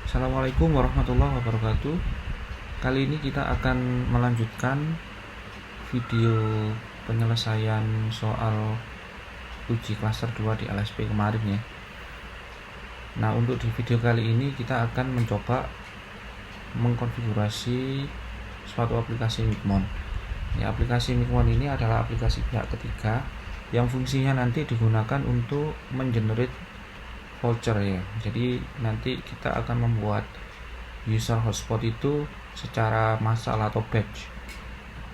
Assalamualaikum warahmatullahi wabarakatuh. Kali ini kita akan melanjutkan video penyelesaian soal uji klaster 2 di LSP kemarin ya. Nah, untuk di video kali ini kita akan mencoba mengkonfigurasi suatu aplikasi Micmon. Ya, aplikasi Micmon ini adalah aplikasi pihak ketiga yang fungsinya nanti digunakan untuk mengenerate voucher ya. Jadi nanti kita akan membuat user hotspot itu secara massal atau batch.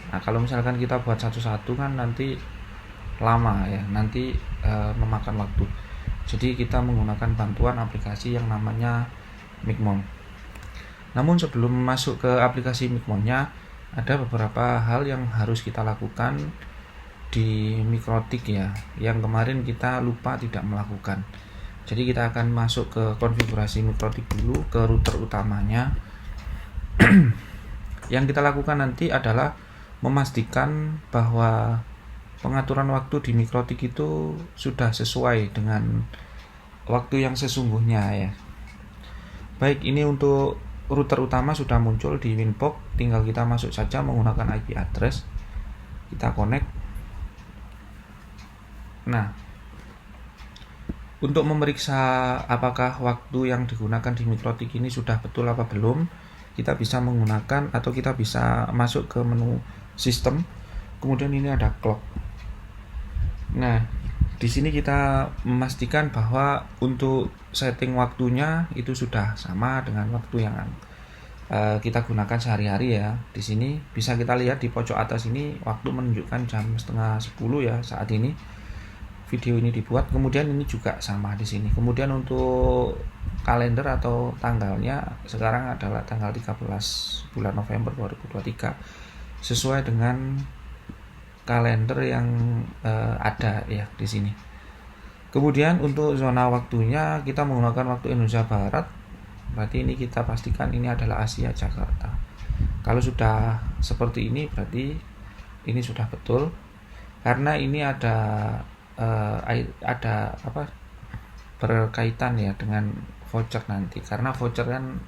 Nah, kalau misalkan kita buat satu-satu kan nanti lama ya, nanti memakan waktu. Jadi kita menggunakan bantuan aplikasi yang namanya Micmon. Namun sebelum masuk ke aplikasi Micmonnya, ada beberapa hal yang harus kita lakukan di Mikrotik ya, yang kemarin kita lupa tidak melakukan. Jadi kita akan masuk ke konfigurasi Mikrotik dulu, ke router utamanya. Yang kita lakukan nanti adalah memastikan bahwa pengaturan waktu di Mikrotik itu sudah sesuai dengan waktu yang sesungguhnya ya. Baik, ini untuk router utama sudah muncul di Winbox, tinggal kita masuk saja menggunakan IP address. Kita connect. Nah, untuk memeriksa apakah waktu yang digunakan di Mikrotik ini sudah betul apa belum, kita bisa menggunakan atau kita bisa masuk ke menu sistem. Kemudian ini ada clock. Nah, di sini kita memastikan bahwa untuk setting waktunya itu sudah sama dengan waktu yang kita gunakan sehari-hari ya. Di sini bisa kita lihat di pojok atas ini waktu menunjukkan jam 9:30 ya saat ini video ini dibuat. Kemudian ini juga sama di sini. Kemudian untuk kalender atau tanggalnya sekarang adalah tanggal 13 bulan November 2023 sesuai dengan kalender yang ada ya di sini. Kemudian untuk zona waktunya kita menggunakan waktu Indonesia Barat. Berarti ini kita pastikan ini adalah Asia Jakarta. Kalau sudah seperti ini berarti ini sudah betul. Karena ini ada berkaitan ya dengan voucher nanti. Karena voucher kan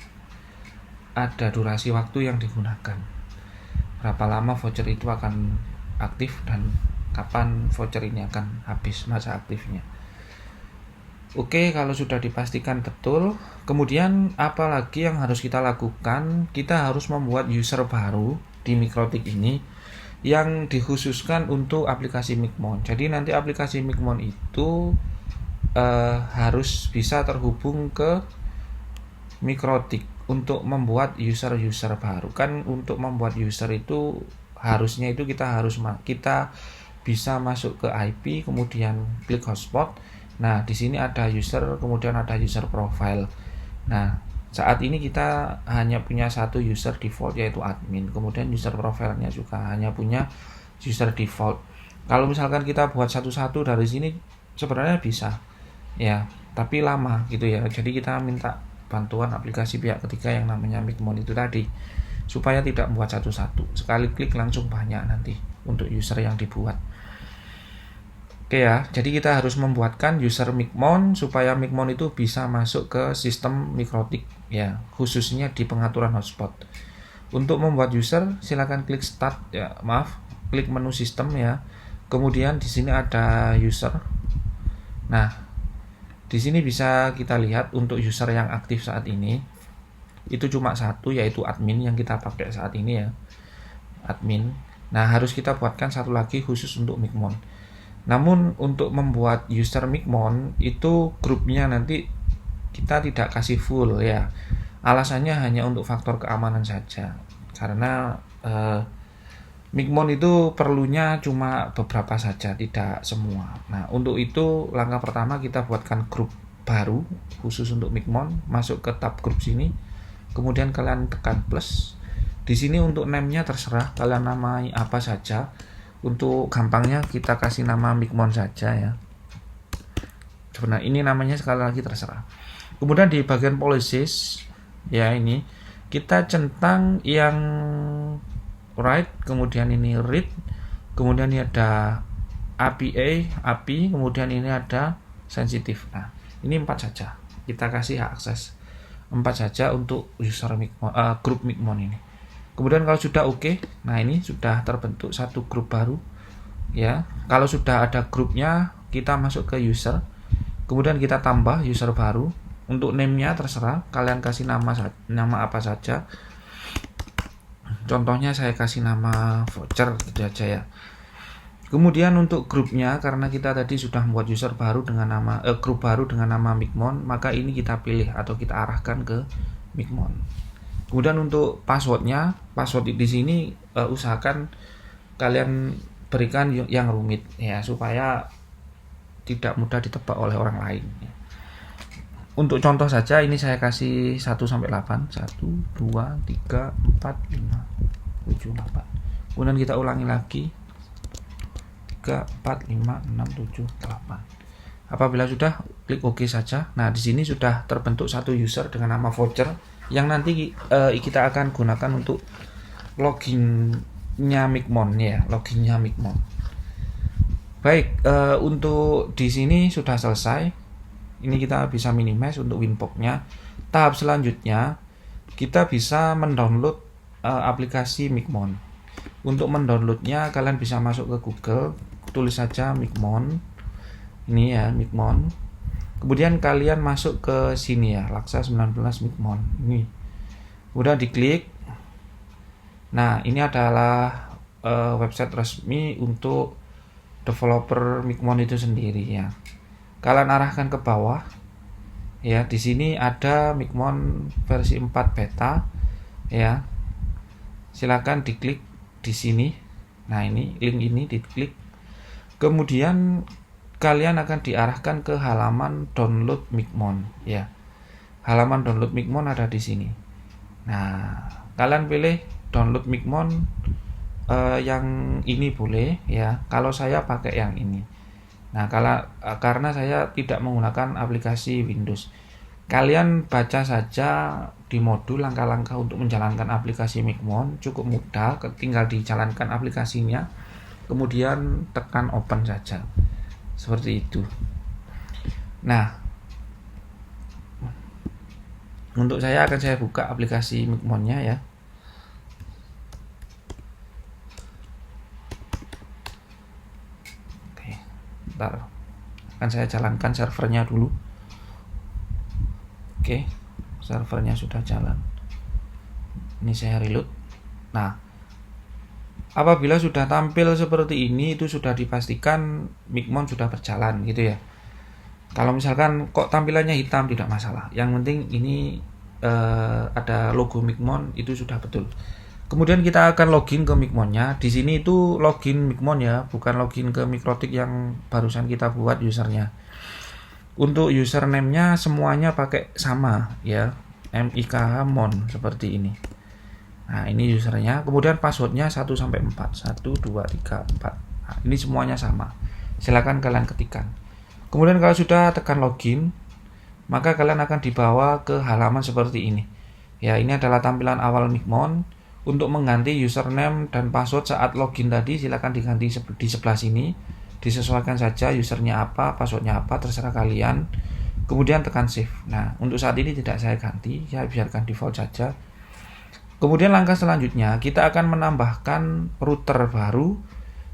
ada durasi waktu yang digunakan. Berapa lama voucher itu akan aktif dan kapan voucher ini akan habis masa aktifnya. Oke, kalau sudah dipastikan betul, kemudian apa lagi yang harus kita lakukan? Kita harus membuat user baru di Mikrotik ini yang dikhususkan untuk aplikasi Micmon. Jadi nanti aplikasi Micmon itu harus bisa terhubung ke Mikrotik untuk membuat user baru. Kan untuk membuat user itu harusnya itu kita bisa masuk ke IP, kemudian klik hotspot. Nah, di sini ada user, kemudian ada user profile. Nah, saat ini kita hanya punya satu user default yaitu admin. Kemudian user profile-nya juga hanya punya user default. Kalau misalkan kita buat satu-satu dari sini sebenarnya bisa. Ya, tapi lama gitu ya. Jadi kita minta bantuan aplikasi pihak ketiga yang namanya Micmon itu tadi supaya tidak membuat satu-satu. Sekali klik langsung banyak nanti untuk user yang dibuat. Oke ya, jadi kita harus membuatkan user Micmon supaya Micmon itu bisa masuk ke sistem Mikrotik ya, khususnya di pengaturan hotspot. Untuk membuat user silakan klik start ya, klik menu sistem ya. Kemudian di sini ada user. Nah, di sini bisa kita lihat untuk user yang aktif saat ini itu cuma satu yaitu admin yang kita pakai saat ini ya. Admin. Nah, harus kita buatkan satu lagi khusus untuk Micmon. Namun untuk membuat user Micmon itu grupnya nanti kita tidak kasih full ya. Alasannya hanya untuk faktor keamanan saja. Karena Micmon itu perlunya cuma beberapa saja, tidak semua. Nah, untuk itu langkah pertama kita buatkan grup baru khusus untuk Micmon, masuk ke tab grup sini. Kemudian kalian tekan plus. Di sini untuk name-nya terserah kalian namai apa saja. Untuk gampangnya kita kasih nama Micmon saja ya. Sebenarnya ini namanya sekali lagi terserah. Kemudian di bagian policies ya ini kita centang yang write, kemudian ini read, kemudian ini ada API, kemudian ini ada sensitive. Nah, ini 4 saja. Kita kasih akses. 4 saja untuk user Micmon, grup Micmon ini. Kemudian kalau sudah oke, nah ini sudah terbentuk satu grup baru ya. Kalau sudah ada grupnya, kita masuk ke user, kemudian kita tambah user baru. Untuk name-nya terserah, kalian kasih nama apa saja. Contohnya saya kasih nama voucher gitu aja ya. Kemudian untuk grupnya, karena kita tadi sudah membuat user baru dengan nama grup baru dengan nama Micmon, maka ini kita pilih atau kita arahkan ke Micmon. Kemudian untuk passwordnya, password di sini usahakan kalian berikan yang rumit ya, supaya tidak mudah ditebak oleh orang lain. Untuk contoh saja ini saya kasih 1 sampai 8, 1, 2, 3, 4, 5, 7, 8. Kemudian kita ulangi lagi 3, 4, 5, 6, 7, 8. Apabila sudah, klik OK saja. Nah, di sini sudah terbentuk satu user dengan nama voucher yang nanti kita akan gunakan untuk loginnya Micmon ya, loginnya Micmon. Baik, untuk di sini sudah selesai. Ini kita bisa minimize untuk winbox-nya. Tahap selanjutnya kita bisa mendownload aplikasi Micmon. Untuk mendownloadnya kalian bisa masuk ke Google, tulis saja Micmon. Ini ya Micmon. Kemudian kalian masuk ke sini ya, Laksa 19 Micmon. Ini. Udah diklik. Nah, ini adalah website resmi untuk developer Micmon itu sendiri ya. Kalian arahkan ke bawah. Ya, di sini ada Micmon versi 4 beta ya. Silakan diklik di sini. Nah, ini link ini diklik. Kemudian kalian akan diarahkan ke halaman download Micmon ya. Halaman download Micmon ada di sini. Nah, kalian pilih download Micmon yang ini boleh ya. Kalau saya pakai yang ini. Nah, karena saya tidak menggunakan aplikasi Windows. Kalian baca saja di modul langkah-langkah untuk menjalankan aplikasi Micmon, cukup mudah, tinggal dijalankan aplikasinya. Kemudian tekan open saja. Seperti itu. Nah, untuk saya akan saya buka aplikasi Micmonnya ya. Oke, bentar. Akan saya jalankan servernya dulu. Oke, servernya sudah jalan. Ini saya reload. Nah, apabila sudah tampil seperti ini, itu sudah dipastikan Micmon sudah berjalan gitu ya. Kalau misalkan kok tampilannya hitam, tidak masalah. Yang penting ini ada logo Micmon, itu sudah betul. Kemudian kita akan login ke Micmonnya. Di sini itu login Micmon ya, bukan login ke Mikrotik yang barusan kita buat usernya. Untuk username-nya semuanya pakai sama ya, MIKHMon seperti ini. Nah, ini usernya. Kemudian passwordnya 1 sampai 4. 1 2 3 4. Nah, ini semuanya sama. Silakan kalian ketikkan. Kemudian kalau sudah tekan login, maka kalian akan dibawa ke halaman seperti ini. Ya, ini adalah tampilan awal Micmon. Untuk mengganti username dan password saat login tadi, silakan diganti di sebelah sini. Disesuaikan saja usernya apa, passwordnya apa, terserah kalian. Kemudian tekan save. Nah, untuk saat ini tidak saya ganti, saya biarkan default saja. Kemudian langkah selanjutnya kita akan menambahkan router baru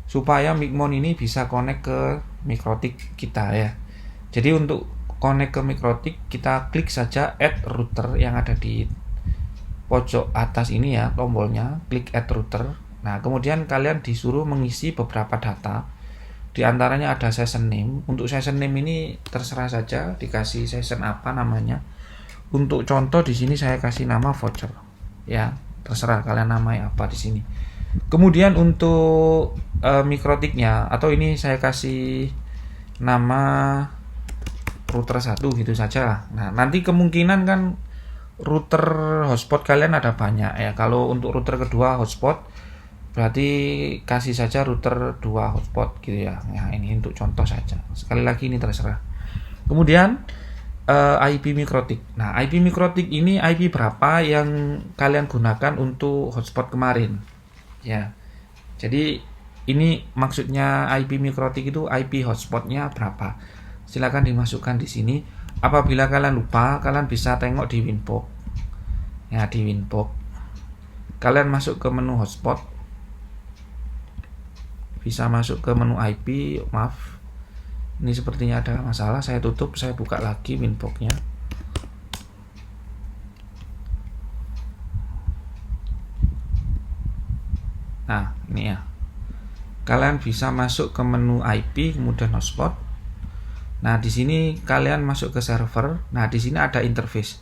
supaya Micmon ini bisa connect ke Mikrotik kita ya. Jadi untuk connect ke Mikrotik kita klik saja add router yang ada di pojok atas ini ya, tombolnya, klik add router. Nah, kemudian kalian disuruh mengisi beberapa data. Di antaranya ada session name. Untuk session name ini terserah saja dikasih session apa namanya. Untuk contoh di sini saya kasih nama voucher. Ya, terserah kalian namanya apa di sini. Kemudian untuk Mikrotiknya, atau ini saya kasih nama router 1 gitu saja lah. Nah, nanti kemungkinan kan router hotspot kalian ada banyak ya. Kalau untuk router kedua hotspot, berarti kasih saja router 2 hotspot gitu ya. Nah, ini untuk contoh saja. Sekali lagi ini terserah. Kemudian IP Mikrotik. Nah, IP Mikrotik ini IP berapa yang kalian gunakan untuk hotspot kemarin? Ya. Jadi ini maksudnya IP Mikrotik itu IP hotspotnya berapa? Silakan dimasukkan di sini. Apabila kalian lupa, kalian bisa tengok di Winbox. Ya, di Winbox kalian masuk ke menu hotspot, bisa masuk ke menu IP. Maaf, ini sepertinya ada masalah, saya tutup, saya buka lagi Winbox-nya. Nah, ini ya. Kalian bisa masuk ke menu IP, kemudian hotspot. Nah, di sini kalian masuk ke server. Nah, di sini ada interface.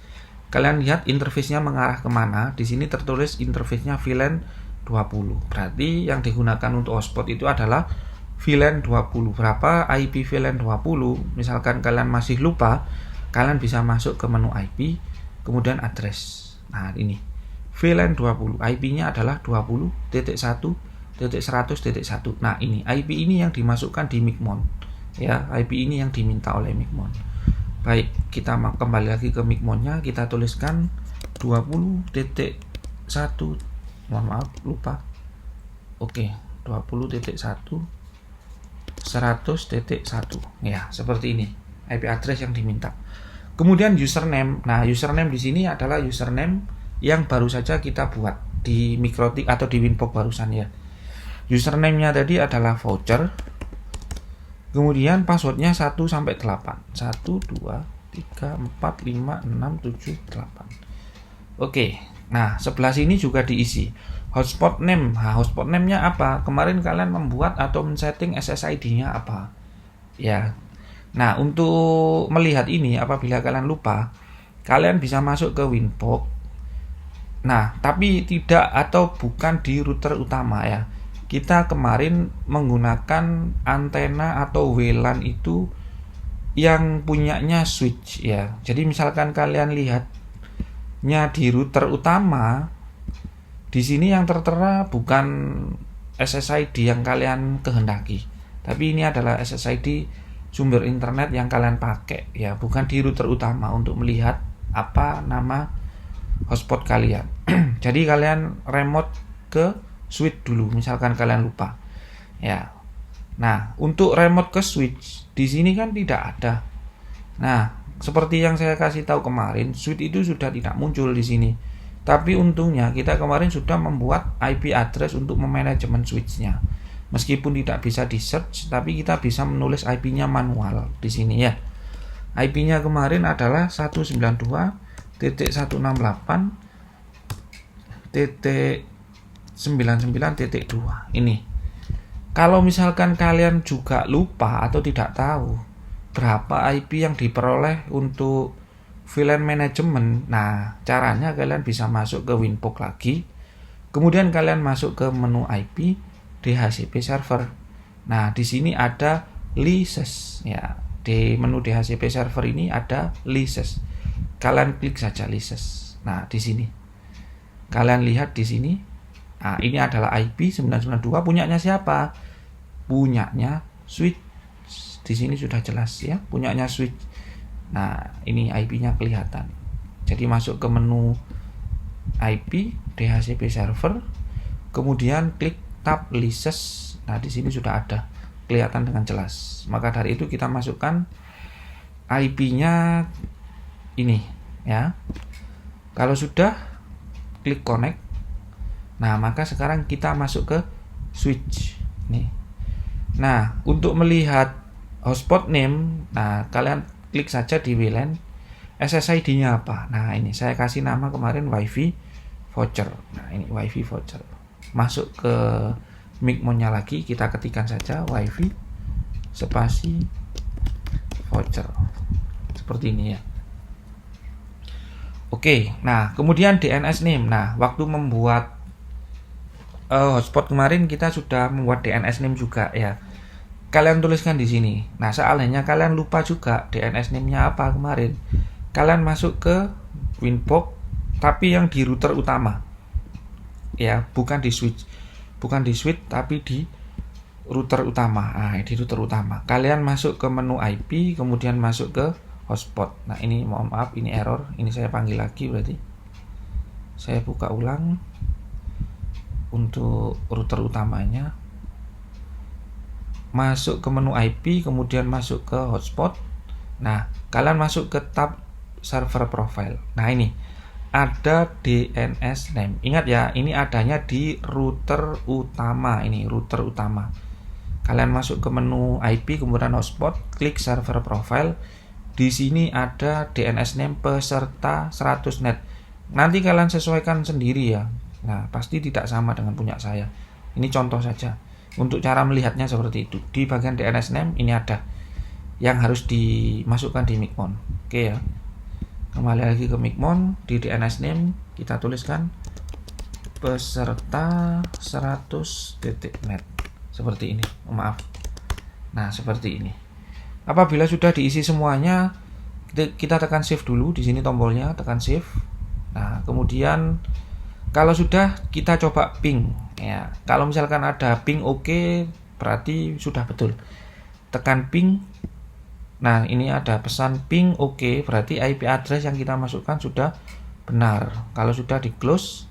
Kalian lihat interface-nya mengarah kemana. Di sini tertulis interface-nya VLAN 20. Berarti yang digunakan untuk hotspot itu adalah VLAN 20. Berapa IP VLAN 20? Misalkan kalian masih lupa, kalian bisa masuk ke menu IP, kemudian address. Nah, ini VLAN 20. IP-nya adalah 20.1.100.1. Nah, ini IP ini yang dimasukkan di Micmon. Ya, IP ini yang diminta oleh Micmon. Baik, kita kembali lagi ke Micmon-nya, kita tuliskan 20.1. Mohon maaf, lupa. Oke, 20.1 100.1. Ya, seperti ini IP address yang diminta. Kemudian username. Nah, username di sini adalah username yang baru saja kita buat di Mikrotik atau di Winbox barusan ya. Username-nya tadi adalah voucher. Kemudian passwordnya 1 sampai 8. 1 2 3 4 5 6 7 8. Oke. Nah, sebelah sini juga diisi hotspot name. Nah, hotspot name-nya apa? Kemarin kalian membuat atau men-setting SSID-nya apa? Ya. Nah, untuk melihat ini apabila kalian lupa, kalian bisa masuk ke Winbox. Nah, tapi tidak atau bukan di router utama ya. Kita kemarin menggunakan antena atau WLAN itu yang punyanya switch ya. Jadi misalkan kalian lihatnya di router utama, di sini yang tertera bukan SSID yang kalian kehendaki, tapi ini adalah SSID sumber internet yang kalian pakai ya, bukan di router utama untuk melihat apa nama hotspot kalian. Jadi kalian remote ke switch dulu misalkan kalian lupa. Ya. Nah, untuk remote ke switch di sini kan tidak ada. Nah, seperti yang saya kasih tahu kemarin, switch itu sudah tidak muncul di sini. Tapi untungnya kita kemarin sudah membuat IP address untuk memanajemen switch-nya. Meskipun tidak bisa di search, tapi kita bisa menulis IP-nya manual di sini ya. IP-nya kemarin adalah 192.168.99.2. Ini. Kalau misalkan kalian juga lupa atau tidak tahu berapa IP yang diperoleh untuk VLAN management, nah caranya kalian bisa masuk ke Winbox lagi, kemudian kalian masuk ke menu IP DHCP server. Nah di sini ada leases ya, di menu DHCP server ini ada leases. Kalian klik saja leases. Nah di sini kalian lihat di sini. Nah, ini adalah IP 992 punyanya siapa? Punyanya switch. Di sini sudah jelas ya, punyanya switch. Nah, ini IP-nya kelihatan. Jadi masuk ke menu IP DHCP server, kemudian klik tab leases. Nah, di sini sudah ada kelihatan dengan jelas. Maka dari itu kita masukkan IP-nya ini ya. Kalau sudah klik connect. Nah, maka sekarang kita masuk ke switch. Nih. Nah, untuk melihat hotspot name, nah kalian klik saja di WLAN. SSID-nya apa? Nah, ini saya kasih nama kemarin WiFi voucher. Nah, ini WiFi voucher. Masuk ke Micmon-nya lagi, kita ketikkan saja WiFi spasi voucher. Seperti ini ya. Oke, nah kemudian DNS name. Nah, waktu membuat hotspot kemarin kita sudah membuat DNS name juga ya. Kalian tuliskan di sini. Nah, seandainya kalian lupa juga DNS name-nya apa kemarin, kalian masuk ke Winbox tapi yang di router utama. Ya, bukan di switch. Bukan di switch tapi di router utama. Nah, di router utama. Kalian masuk ke menu IP, kemudian masuk ke hotspot. Nah, ini mohon maaf, ini error. Ini saya panggil lagi berarti. Saya buka ulang. Untuk router utamanya, masuk ke menu IP, kemudian masuk ke hotspot. Nah, kalian masuk ke tab server profile. Nah, ini ada DNS name. Ingat ya, ini adanya di router utama. Ini router utama. Kalian masuk ke menu IP, kemudian hotspot, klik server profile. Di sini ada DNS name peserta 100net. Nanti kalian sesuaikan sendiri ya. Nah, pasti tidak sama dengan punya saya. Ini contoh saja. Untuk cara melihatnya seperti itu. Di bagian DNS name ini ada yang harus dimasukkan di Micmon. Oke ya. Kembali lagi ke Micmon, di DNS name kita tuliskan peserta 100.net. Seperti ini. Maaf. Nah, seperti ini. Apabila sudah diisi semuanya, kita tekan shift dulu. Di sini tombolnya, tekan shift. Nah, kemudian kalau sudah, kita coba ping ya. Kalau misalkan ada ping oke, berarti sudah betul. Tekan ping. Nah, ini ada pesan ping oke, berarti IP address yang kita masukkan sudah benar. Kalau sudah di close,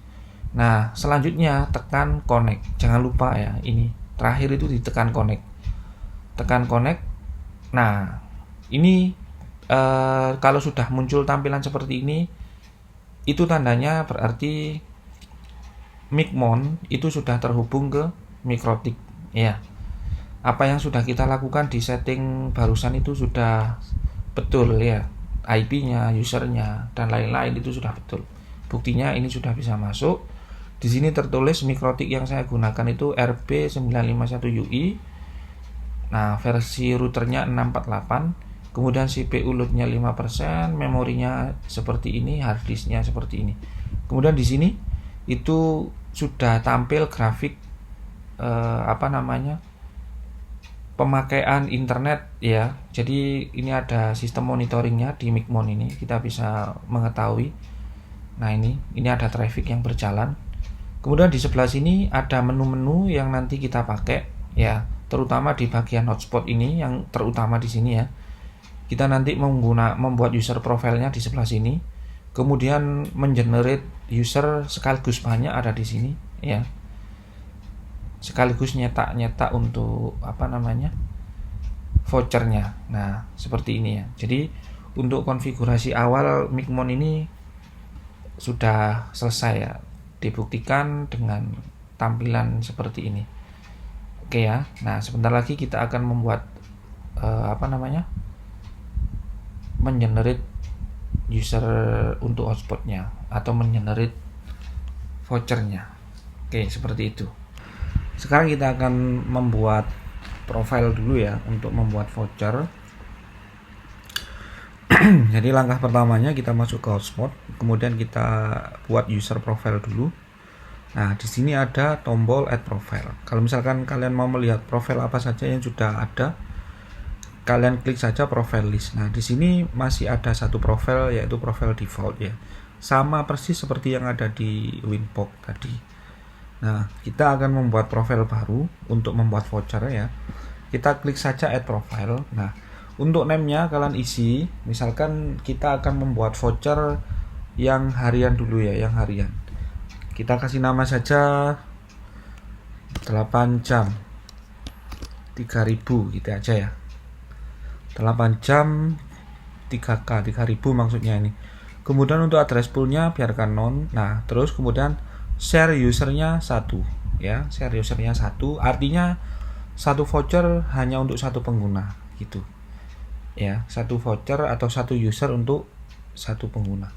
nah selanjutnya tekan connect. Jangan lupa ya, ini terakhir itu ditekan connect. Tekan connect. Nah, ini kalau sudah muncul tampilan seperti ini, itu tandanya berarti Micmon itu sudah terhubung ke Mikrotik ya. Apa yang sudah kita lakukan di setting barusan itu sudah betul ya, IP-nya, usernya, dan lain-lain itu sudah betul. Buktinya ini sudah bisa masuk. Di sini tertulis Mikrotik yang saya gunakan itu RB951UI. Nah, versi routernya 648. Kemudian CPU load-nya 5%, memorinya seperti ini, hard disk-nya seperti ini. Kemudian di sini itu sudah tampil grafik pemakaian internet ya. Jadi ini ada sistem monitoringnya di Micmon ini, kita bisa mengetahui. Nah, ini ada traffic yang berjalan. Kemudian di sebelah sini ada menu-menu yang nanti kita pakai ya, terutama di bagian hotspot ini yang terutama di sini ya. Kita nanti membuat user profile-nya di sebelah sini. Kemudian mengenerate user sekaligus banyak ada di sini ya. Sekaligus nyetak untuk vouchernya. Nah, seperti ini ya. Jadi untuk konfigurasi awal Micmon ini sudah selesai ya, dibuktikan dengan tampilan seperti ini. Oke ya. Nah, sebentar lagi kita akan membuat mengenerate user untuk hotspotnya atau mengenerate vouchernya. Oke, seperti itu. Sekarang kita akan membuat profile dulu ya untuk membuat voucher. Jadi langkah pertamanya kita masuk ke hotspot, kemudian kita buat user profile dulu. Nah, di sini ada tombol add profile. Kalau misalkan kalian mau melihat profile apa saja yang sudah ada, kalian klik saja profile list. Nah, di sini masih ada satu profile, yaitu profile default ya. Sama persis seperti yang ada di Winbox tadi. Nah, kita akan membuat profile baru untuk membuat voucher ya. Kita klik saja add profile. Nah, untuk name-nya kalian isi, misalkan kita akan membuat voucher yang harian dulu ya, yang harian. Kita kasih nama saja 8 jam 3000 gitu aja ya. 8 jam 3K 3000 maksudnya ini. Kemudian untuk address pool-nya biarkan non. Nah, terus kemudian share usernya 1 ya, share usernya 1 artinya satu voucher hanya untuk satu pengguna gitu ya, satu voucher atau satu user untuk satu pengguna.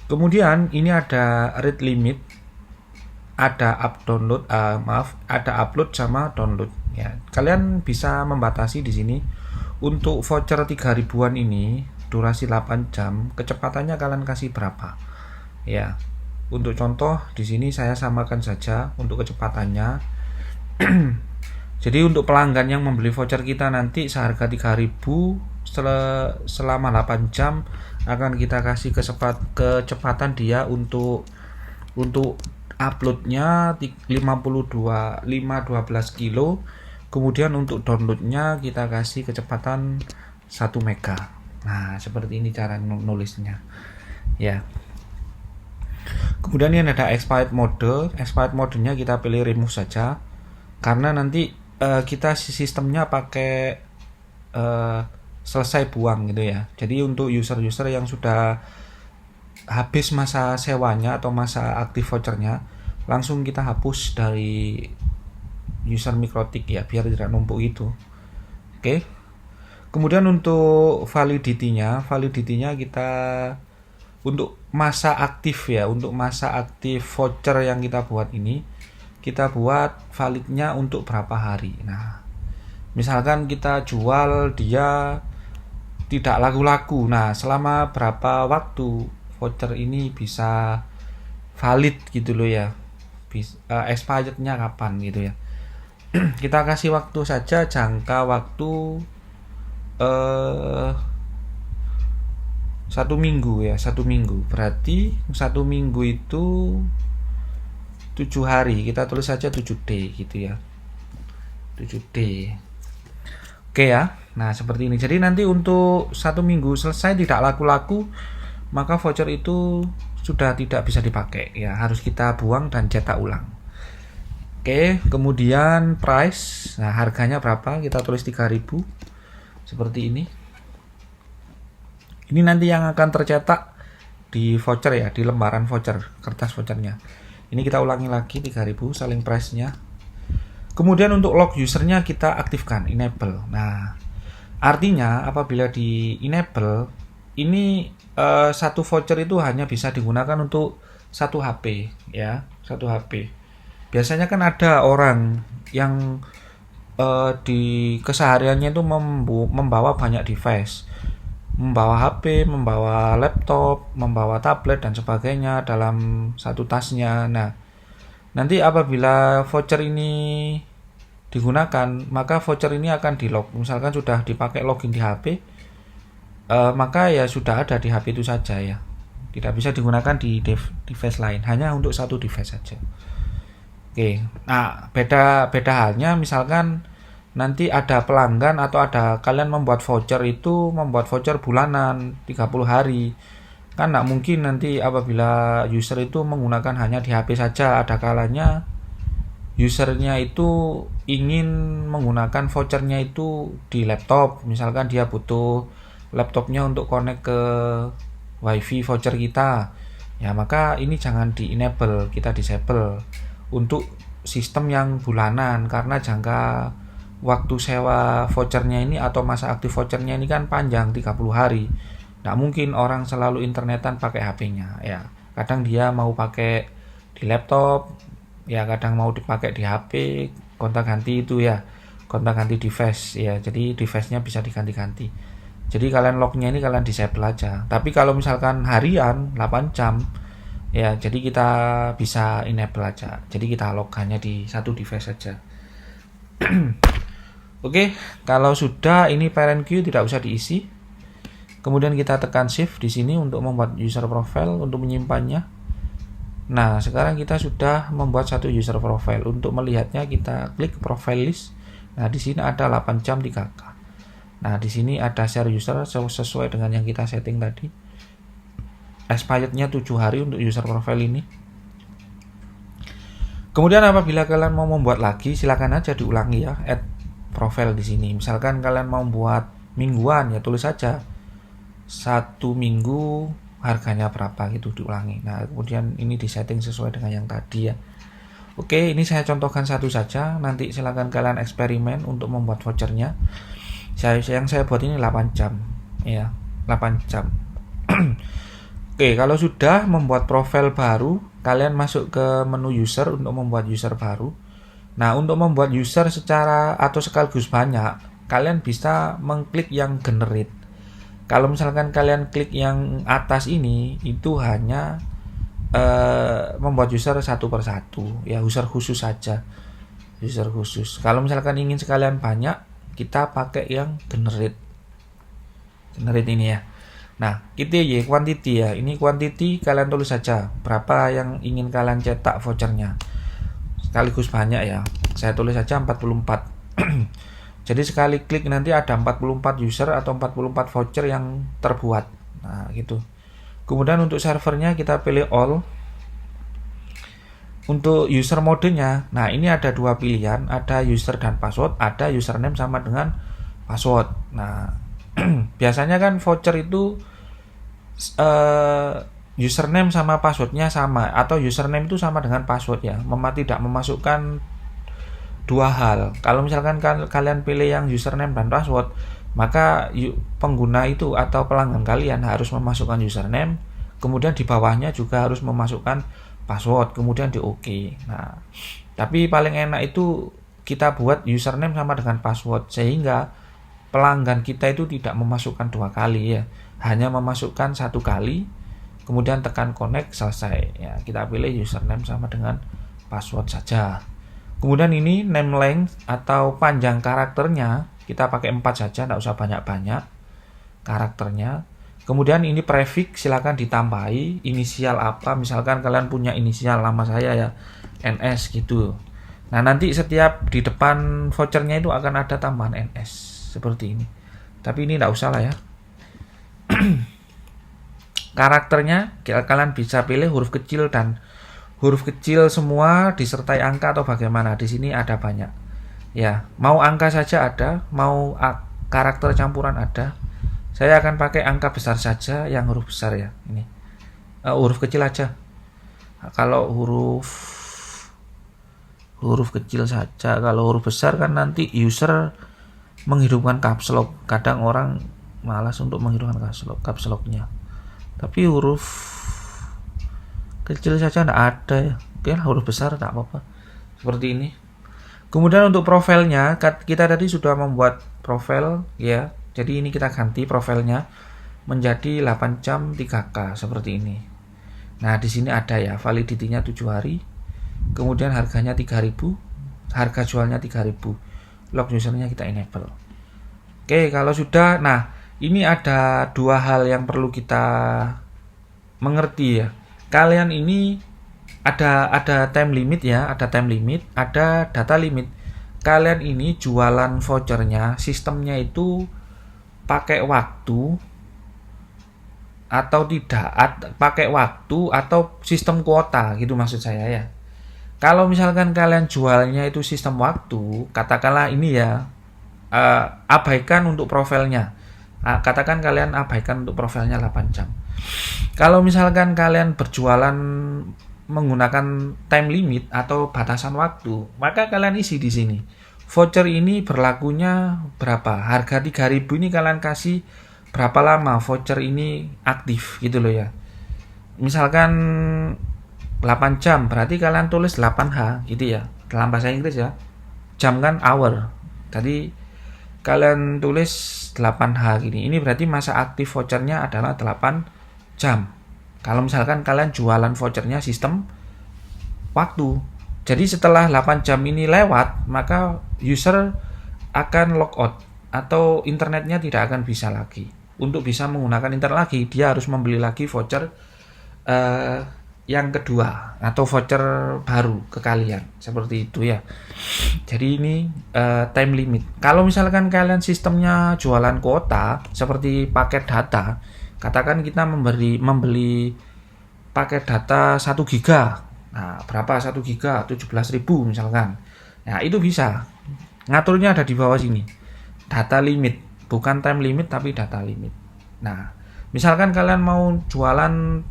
Kemudian ini ada read limit, ada ada upload sama download ya. Kalian bisa membatasi di sini untuk voucher 3000-an ini durasi 8 jam, kecepatannya kalian kasih berapa ya. Untuk contoh di sini saya samakan saja untuk kecepatannya. Jadi untuk pelanggan yang membeli voucher kita nanti seharga 3000 selama 8 jam akan kita kasih kecepatan dia untuk uploadnya 512 kilo. Kemudian untuk downloadnya kita kasih kecepatan 1 mega. Nah, seperti ini cara nulisnya ya. Kemudian ini ada expired mode. Expired modenya kita pilih remove saja, karena nanti kita sistemnya pakai selesai buang gitu ya. Jadi untuk user-user yang sudah habis masa sewanya atau masa aktif vouchernya, langsung kita hapus dari user Mikrotik ya, biar tidak numpuk itu. Oke. Kemudian untuk validity-nya kita untuk masa aktif ya, untuk masa aktif voucher yang kita buat ini, kita buat validnya untuk berapa hari. Nah, misalkan kita jual dia tidak laku-laku. Nah, selama berapa waktu voucher ini bisa valid gitu loh ya. Expirednya kapan gitu ya. Kita kasih waktu saja, jangka waktu 1 minggu ya, 1 minggu. Berarti 1 minggu itu 7 hari. Kita tulis saja 7D gitu ya. 7D. Oke ya. Nah, seperti ini. Jadi nanti untuk 1 minggu selesai tidak laku-laku, maka voucher itu sudah tidak bisa dipakai ya, harus kita buang dan cetak ulang. Oke, kemudian price. Nah, harganya berapa? Kita tulis 3.000. Seperti ini. Ini nanti yang akan tercetak di voucher ya, di lembaran voucher, kertas vouchernya. Ini kita ulangi lagi 3.000 selling price-nya. Kemudian untuk log usernya kita aktifkan, enable. Nah, artinya apabila di enable, ini satu voucher itu hanya bisa digunakan untuk 1 HP ya, 1 HP. Biasanya kan ada orang yang di kesehariannya itu membawa banyak device, membawa HP, membawa laptop, membawa tablet dan sebagainya dalam satu tasnya. Nah, nanti apabila voucher ini digunakan, maka voucher ini akan di-lock. Misalkan sudah dipakai login di HP, maka ya sudah ada di HP itu saja ya. Tidak bisa digunakan di device lain, hanya untuk satu device saja. Oke. Nah, beda halnya misalkan nanti ada pelanggan atau ada kalian membuat voucher bulanan 30 hari. Kan enggak mungkin nanti apabila user itu menggunakan hanya di HP saja, ada kalanya usernya itu ingin menggunakan vouchernya itu di laptop. Misalkan dia butuh laptopnya untuk connect ke wifi voucher kita ya, maka ini jangan di enable, kita disable untuk sistem yang bulanan, karena jangka waktu sewa vouchernya ini atau masa aktif vouchernya ini kan panjang 30 hari. Nggak mungkin orang selalu internetan pakai HP-nya ya, kadang dia mau pakai di laptop ya, kadang mau dipakai di HP, gonta-ganti itu ya, gonta-ganti device ya, jadi device-nya bisa diganti-ganti. Jadi kalian lognya ini kalian disable aja. Tapi kalau misalkan harian 8 jam ya, jadi kita bisa enable aja. Jadi kita log hanya di satu device saja. Oke, kalau sudah ini parent queue tidak usah diisi. Kemudian kita tekan shift di sini untuk membuat user profile untuk menyimpannya. Nah, sekarang kita sudah membuat satu user profile. Untuk melihatnya kita klik profile list. Nah, di sini ada 8 jam 3K. Nah, di sini ada share user sesuai dengan yang kita setting tadi. Expirednya 7 hari untuk user profile ini. Kemudian apabila kalian mau membuat lagi, silakan aja diulangi ya, add profile di sini. Misalkan kalian mau buat mingguan ya, tulis saja 1 minggu harganya berapa gitu, diulangi. Nah, kemudian ini disetting sesuai dengan yang tadi ya. Oke, ini saya contohkan satu saja. Nanti silakan kalian eksperimen untuk membuat vouchernya. Yang saya buat ini 8 jam ya, 8 jam. Oke, kalau sudah membuat profil baru, kalian masuk ke menu user untuk membuat user baru. Nah, untuk membuat user secara atau sekaligus banyak, kalian bisa mengklik yang generate. Kalau misalkan kalian klik yang atas ini, itu hanya membuat user satu persatu ya, user khusus saja, user khusus. Kalau misalkan ingin sekalian banyak, kita pakai yang generate ini ya. Nah, itu ya quantity ya. Ini quantity kalian tulis saja berapa yang ingin kalian cetak vouchernya. Sekaligus banyak ya. Saya tulis saja 44. Jadi sekali klik nanti ada 44 user atau 44 voucher yang terbuat. Nah, gitu. Kemudian untuk servernya kita pilih all. Untuk user modenya, nah ini ada dua pilihan, ada user dan password, ada username sama dengan password. Nah, Biasanya kan voucher itu username sama passwordnya sama, atau username itu sama dengan password ya, tidak memasukkan dua hal. Kalau misalkan kalian pilih yang username dan password, maka pengguna itu atau pelanggan kalian harus memasukkan username, kemudian di bawahnya juga harus memasukkan password, kemudian di OK. Nah, tapi paling enak itu kita buat username sama dengan password, sehingga pelanggan kita itu tidak memasukkan dua kali ya, hanya memasukkan satu kali, kemudian tekan connect, selesai ya. Kita pilih username sama dengan password saja. Kemudian ini name length atau panjang karakternya kita pakai 4 saja, tidak usah banyak-banyak karakternya. Kemudian ini prefix silakan ditambahi inisial apa, misalkan kalian punya inisial nama saya ya NS gitu. Nah, nanti setiap di depan vouchernya itu akan ada tambahan NS seperti ini. Tapi ini tidak usah lah ya. Karakternya kalian bisa pilih huruf kecil dan huruf kecil semua disertai angka atau bagaimana. Di sini ada banyak. Ya, mau angka saja ada, mau karakter campuran ada. Saya akan pakai angka besar saja, yang huruf besar ya. Ini huruf kecil aja. Kalau huruf kecil saja, kalau huruf besar kan nanti user menghidupkan caps lock. Kadang orang malas untuk menghidupkan caps locknya. Tapi huruf kecil saja tidak ada ya. Oke, huruf besar tidak apa-apa. Seperti ini. Kemudian untuk profilnya, kita tadi sudah membuat profil ya. Jadi ini kita ganti profilnya menjadi 8 jam 3K seperti ini. Nah, di sini ada ya, validity-nya 7 hari. Kemudian harganya 3.000, harga jualnya 3.000. Log usernya kita enable. Oke, kalau sudah, nah ini ada dua hal yang perlu kita mengerti ya. Kalian ini ada time limit ya, ada time limit, ada data limit. Kalian ini jualan vouchernya, sistemnya itu pakai waktu atau tidak, pakai waktu atau sistem kuota gitu maksud saya ya. Kalau misalkan kalian jualnya itu sistem waktu, katakanlah ini ya, abaikan untuk profilnya. Katakan kalian abaikan untuk profilnya 8 jam. Kalau misalkan kalian berjualan menggunakan time limit atau batasan waktu, maka kalian isi di sini. Voucher ini berlakunya berapa? Harga 3.000 ini kalian kasih berapa lama voucher ini aktif gitu loh ya. Misalkan 8 jam, berarti kalian tulis 8H gitu ya. Dalam bahasa Inggris ya. Jam kan hour. Tadi kalian tulis 8H gini. Ini berarti masa aktif vouchernya adalah 8 jam. Kalau misalkan kalian jualan vouchernya sistem waktu. Jadi setelah 8 jam ini lewat, maka user akan logout atau internetnya tidak akan bisa lagi. Untuk bisa menggunakan internet lagi, dia harus membeli lagi voucher yang kedua atau voucher baru ke kalian. Seperti itu ya. Jadi ini time limit. Kalau misalkan kalian sistemnya jualan kuota seperti paket data, katakan kita membeli paket data 1 giga. Nah, berapa 1 giga? 17.000 misalkan. Nah, itu bisa. Ngaturnya ada di bawah sini. Data limit, bukan time limit tapi data limit. Nah, misalkan kalian mau jualan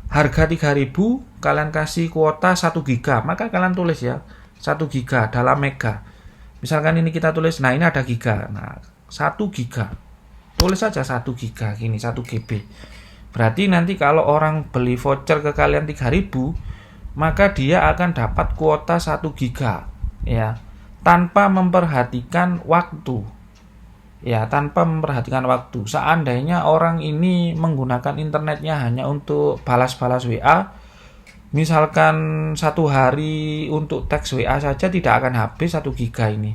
harga 3.000, kalian kasih kuota 1 giga, maka kalian tulis ya 1 giga dalam mega. Misalkan ini kita tulis, nah ini ada giga. Nah, 1 giga. Tulis saja 1 giga gini, 1 GB. Berarti nanti kalau orang beli voucher ke kalian 3.000, maka dia akan dapat kuota 1 giga ya, tanpa memperhatikan waktu. Ya, tanpa memperhatikan waktu. Seandainya orang ini menggunakan internetnya hanya untuk balas-balas WA, misalkan 1 hari untuk teks WA saja tidak akan habis 1 giga ini.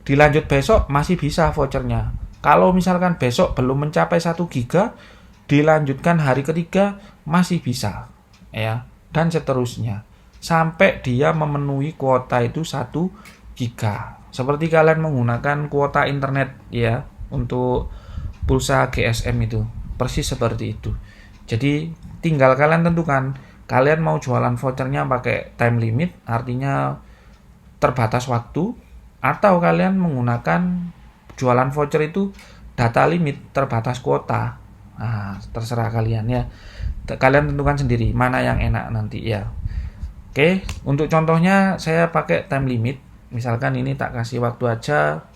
Dilanjut besok masih bisa vouchernya. Kalau misalkan besok belum mencapai 1 giga, dilanjutkan hari ketiga masih bisa ya, dan seterusnya sampai dia memenuhi kuota itu 1 giga. Seperti kalian menggunakan kuota internet ya untuk pulsa GSM itu, persis seperti itu. Jadi tinggal kalian tentukan kalian mau jualan vouchernya pakai time limit, artinya terbatas waktu, atau kalian menggunakan jualan voucher itu data limit, terbatas kuota. Nah, terserah kalian ya. Kalian tentukan sendiri mana yang enak nanti ya. Oke, untuk contohnya saya pakai time limit. Misalkan ini tak kasih waktu aja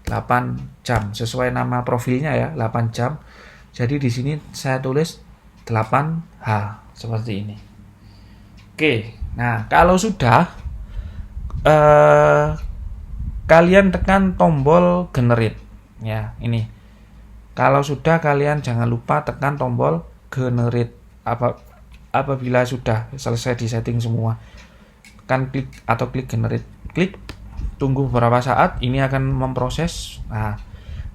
8 jam sesuai nama profilnya ya, 8 jam. Jadi di sini saya tulis 8H seperti ini. Oke, nah kalau sudah kalian tekan tombol generate ya, ini. Kalau sudah kalian jangan lupa tekan tombol generate apabila sudah selesai di setting semua. Kan klik atau klik generate, klik, tunggu beberapa saat, ini akan memproses. Nah,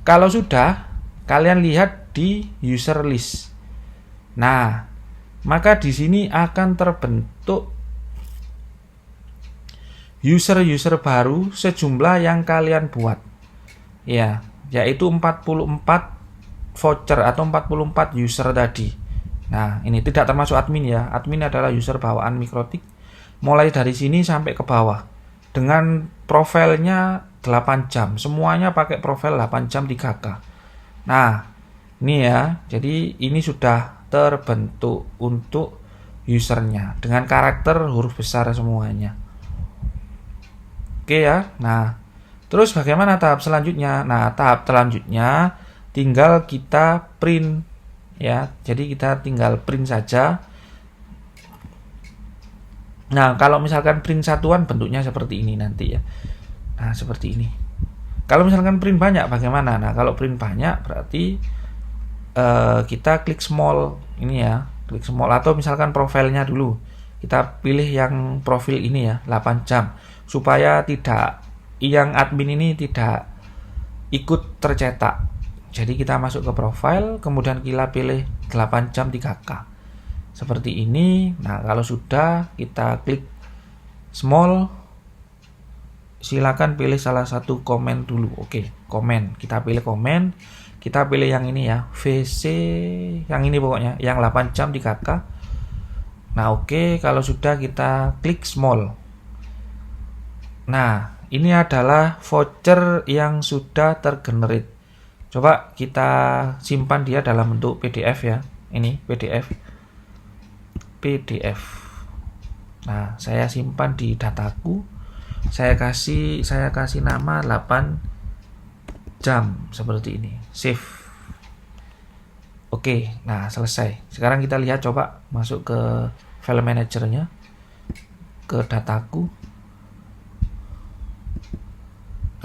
kalau sudah kalian lihat di user list. Nah, maka di sini akan terbentuk user-user baru sejumlah yang kalian buat. Ya, yaitu 44 voucher atau 44 user tadi. Nah, ini tidak termasuk admin ya. Admin adalah user bawaan Mikrotik. Mulai dari sini sampai ke bawah. Dengan profilnya 8 jam. Semuanya pakai profil 8 jam 3K. Nah, ini ya. Jadi ini sudah terbentuk untuk usernya. Dengan karakter huruf besar semuanya. Oke ya. Nah, terus bagaimana tahap selanjutnya? Nah, tahap selanjutnya tinggal kita print. Ya, jadi kita tinggal print saja. Nah, kalau misalkan print satuan bentuknya seperti ini nanti ya. Nah, seperti ini. Kalau misalkan print banyak bagaimana? Nah, kalau print banyak berarti kita klik small ini ya, klik small atau misalkan profilnya dulu. Kita pilih yang profil ini ya, 8 jam supaya tidak yang admin ini tidak ikut tercetak. Jadi kita masuk ke profile, kemudian kita pilih 8 jam 3K. Seperti ini. Nah, kalau sudah kita klik small, silakan pilih salah satu komen dulu. Oke, komen. Kita pilih komen. Kita pilih yang ini ya, VC, yang ini pokoknya, yang 8 jam 3K. Nah, oke, kalau sudah kita klik small. Nah, ini adalah voucher yang sudah tergenerate. Coba kita simpan dia dalam bentuk PDF ya. Ini PDF. Nah, saya simpan di dataku. Saya kasih nama 8 jam seperti ini. Save. Oke, nah selesai. Sekarang kita lihat, coba masuk ke file manajernya, ke dataku.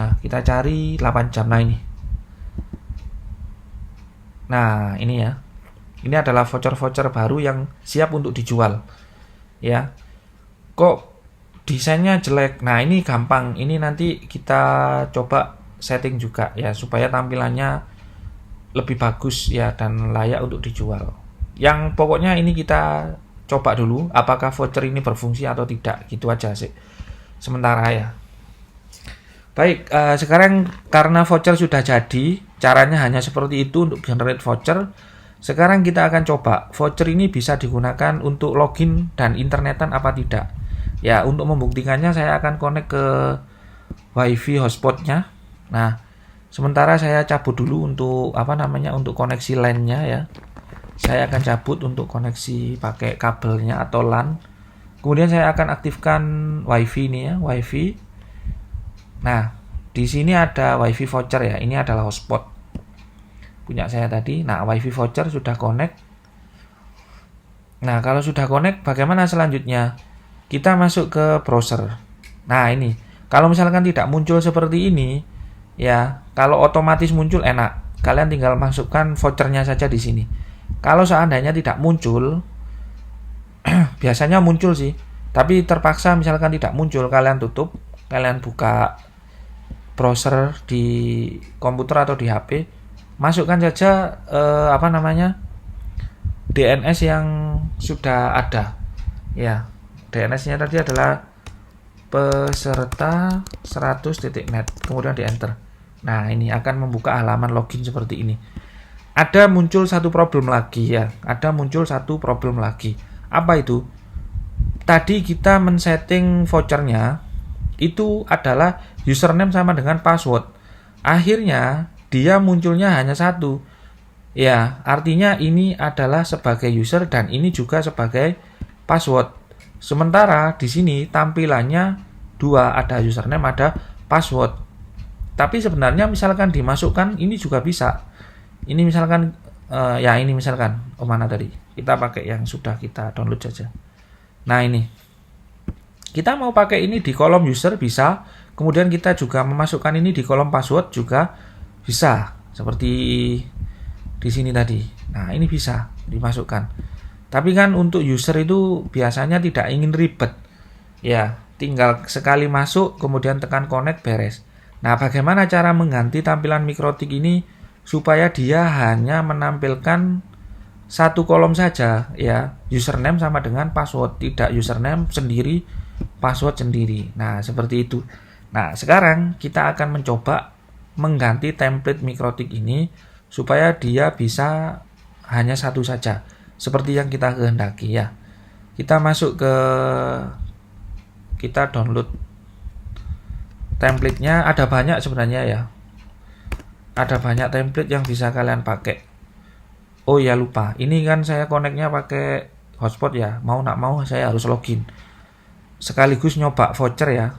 Nah, kita cari 8 jam. Nah, ini. Nah, ini ya. Ini adalah voucher-voucher baru yang siap untuk dijual. Ya. Kok desainnya jelek? Nah, ini gampang. Ini nanti kita coba setting juga ya supaya tampilannya lebih bagus ya dan layak untuk dijual. Yang pokoknya ini kita coba dulu apakah voucher ini berfungsi atau tidak. Gitu aja sih. Sementara ya. Baik, sekarang karena voucher sudah jadi, caranya hanya seperti itu untuk generate voucher. Sekarang kita akan coba voucher ini bisa digunakan untuk login dan internetan apa tidak. Ya, untuk membuktikannya saya akan connect ke WiFi hotspotnya. Nah, sementara saya cabut dulu untuk untuk koneksi LAN-nya ya. Saya akan cabut untuk koneksi pakai kabelnya atau LAN. Kemudian saya akan aktifkan WiFi ini ya, WiFi. Nah, di sini ada WiFi voucher ya. Ini adalah hotspot punya saya tadi. Nah, WiFi voucher sudah connect. Nah, kalau sudah connect, bagaimana selanjutnya? Kita masuk ke browser. Nah, ini. Kalau misalkan tidak muncul seperti ini, ya, kalau otomatis muncul enak. Kalian tinggal masukkan vouchernya saja di sini. Kalau seandainya tidak muncul, biasanya muncul sih. Tapi terpaksa misalkan tidak muncul, kalian tutup, kalian buka browser di komputer atau di HP, masukkan saja DNS yang sudah ada. Ya, DNS-nya tadi adalah peserta 100.net, kemudian di enter. Nah, ini akan membuka halaman login seperti ini. Ada muncul satu problem lagi ya. Ada muncul satu problem lagi. Apa itu? Tadi kita men-setting vouchernya itu adalah username sama dengan password. Akhirnya dia munculnya hanya satu. Ya, artinya ini adalah sebagai user dan ini juga sebagai password. Sementara di sini tampilannya dua, ada username, ada password. Tapi sebenarnya misalkan dimasukkan ini juga bisa. Ini misalkan ini misalkan mana tadi? Kita pakai yang sudah kita download saja. Nah, ini. Kita mau pakai ini di kolom user bisa, kemudian kita juga memasukkan ini di kolom password juga bisa. Seperti di sini tadi. Nah, ini bisa dimasukkan. Tapi kan untuk user itu biasanya tidak ingin ribet. Ya, tinggal sekali masuk kemudian tekan connect beres. Nah, bagaimana cara mengganti tampilan Mikrotik ini supaya dia hanya menampilkan satu kolom saja, ya, username sama dengan password, tidak username sendiri, password sendiri. Nah, seperti itu. Nah, sekarang kita akan mencoba mengganti template Mikrotik ini supaya dia bisa hanya satu saja seperti yang kita kehendaki, ya. Kita masuk ke kita download template-nya, ada banyak sebenarnya, ya. Ada banyak template yang bisa kalian pakai. Oh ya, lupa, ini kan saya connect-nya pakai hotspot, ya. Mau nak mau saya harus login. Sekaligus nyoba voucher, ya.